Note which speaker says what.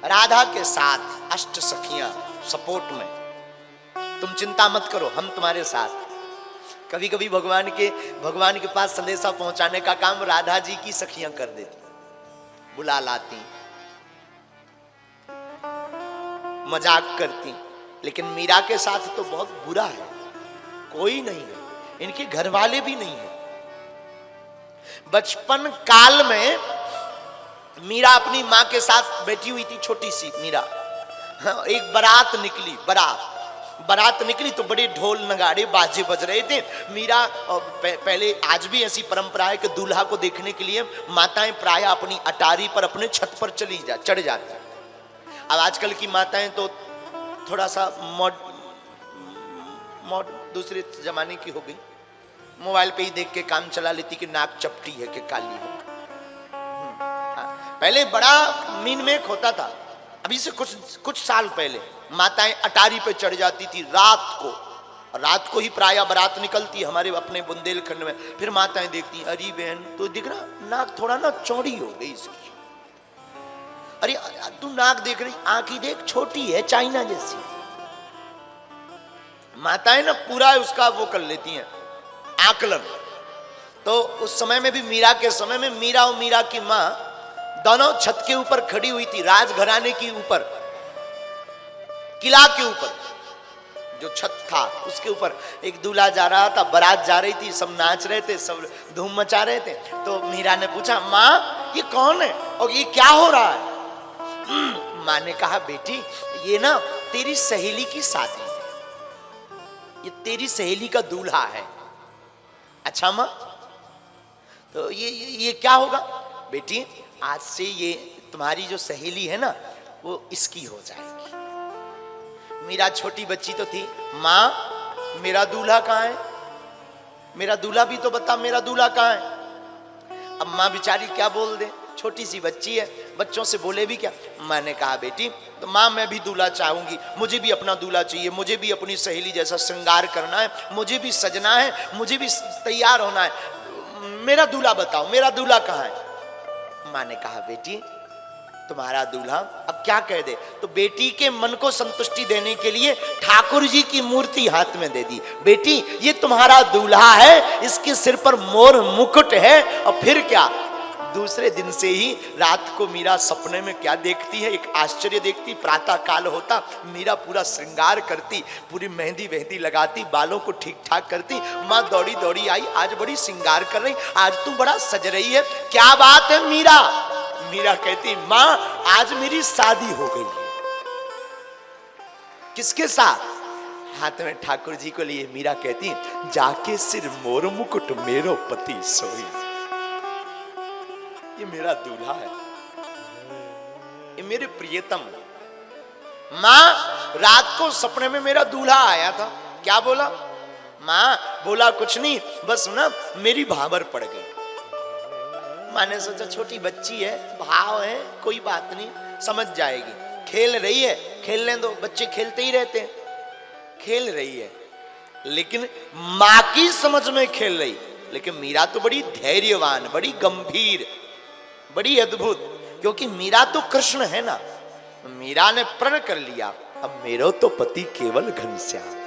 Speaker 1: राधा के साथ अष्ट सखियां सपोर्ट में, तुम चिंता मत करो, हम तुम्हारे साथ। कभी कभी भगवान के पास संदेशा पहुंचाने का काम राधा जी की सखियां कर देती, बुला लाती, मजाक करती। लेकिन मीरा के साथ तो बहुत बुरा है, कोई नहीं है, इनके घर वाले भी नहीं है। बचपन काल में मीरा अपनी मां के साथ बैठी हुई थी, छोटी सी मीरा। एक बारात निकली तो बड़े ढोल नगाड़े बाजे बज रहे थे। मीरा पहले, आज भी ऐसी परंपरा है कि दूल्हा को देखने के लिए माताएं प्राय अपनी अटारी पर, अपने छत पर चढ़ जाती। अब आजकल की माताएं तो थोड़ा सा दूसरे जमाने की हो गई, मोबाइल पे ही देख के काम चला लेती कि नाक चपटी है कि काली है। पहले बड़ा मीन मेक होता था। अभी से कुछ साल पहले माताएं अटारी पे चढ़ जाती थी रात को ही प्राय बारात निकलती हमारे अपने बुंदेलखंड में। फिर माताएं देखती, अरे बहन तो दिख रहा नाक थोड़ा ना चौड़ी हो गई इसकी, अरे तू नाक देख रही, आंख ही देख छोटी है चाइना जैसी। माताएं ना पूरा उसका वो कर लेती हैं आकलन। तो उस समय में भी, मीरा के समय में, मीरा और मीरा की मां दोनों छत के ऊपर खड़ी हुई थी, राजघराने के ऊपर, किला के ऊपर जो छत था उसके ऊपर। एक दूल्हा जा रहा था, बारात जा रही थी, सब नाच रहे थे, सब धूम मचा रहे थे। तो मीरा ने पूछा, माँ ये कौन है और ये क्या हो रहा है? माँ ने कहा, बेटी ये ना तेरी सहेली की शादी है, ये तेरी सहेली का दूल्हा है। अच्छा माँ, तो ये क्या होगा? बेटी आज से ये तुम्हारी जो सहेली है ना वो इसकी हो जाएगी। मीरा छोटी बच्ची तो थी, माँ मेरा दूल्हा कहाँ है? मेरा दूल्हा भी तो बता, मेरा दूल्हा कहाँ है? अब माँ बेचारी क्या बोल दे, छोटी सी बच्ची है, बच्चों से बोले भी क्या। माँ ने कहा, बेटी तो माँ मैं भी दूल्हा चाहूंगी, मुझे भी अपना दूल्हा चाहिए, मुझे भी अपनी सहेली जैसा श्रृंगार करना है, मुझे भी सजना है, मुझे भी तैयार होना है, मेरा दूल्हा बताओ, मेरा दूल्हा कहाँ है? माँ ने कहा, बेटी तुम्हारा दूल्हा अब क्या कह दे। तो बेटी के मन को संतुष्टि देने के लिए ठाकुर जी की मूर्ति हाथ में दे दी। बेटी ये तुम्हारा दूल्हा है, इसके सिर पर मोर मुकुट है। और फिर क्या, दूसरे दिन से ही रात को मीरा सपने में क्या देखती है, एक आश्चर्य देखती। प्रातः काल होता, मीरा पूरा श्रृंगार करती, पूरी मेहंदी वेहंदी लगाती, बालों को ठीक ठाक करती। माँ दौड़ी दौड़ी आई, आज बड़ी श्रृंगार कर रही, आज तू बड़ा सज रही है, क्या बात है मीरा? मीरा कहती, माँ आज मेरी शादी हो गई है। किसके साथ? हाथ में ठाकुर जी को लिए। मीरा कहती, जाके सिर मोर मुकुट मेरो पति सोई। ये मेरा दूल्हा है, ये मेरे प्रियतम। माँ रात को सपने में मेरा दूल्हा आया था। क्या बोला? माँ बोला कुछ नहीं, बस ना मेरी भावर पड़ गई। माँ ने सोचा छोटी बच्ची है, भाव है, कोई बात नहीं, समझ जाएगी, खेल रही है, खेलने दो, बच्चे खेलते ही रहते हैं। खेल रही है, लेकिन माँ की समझ में खेल रही। लेकिन मीरा तो बड़ी धैर्यवान, बड़ी गंभीर, बड़ी अद्भुत, क्योंकि मीरा तो कृष्ण है ना। मीरा ने प्रण कर लिया, अब मेरो तो पति केवल घनश्याम।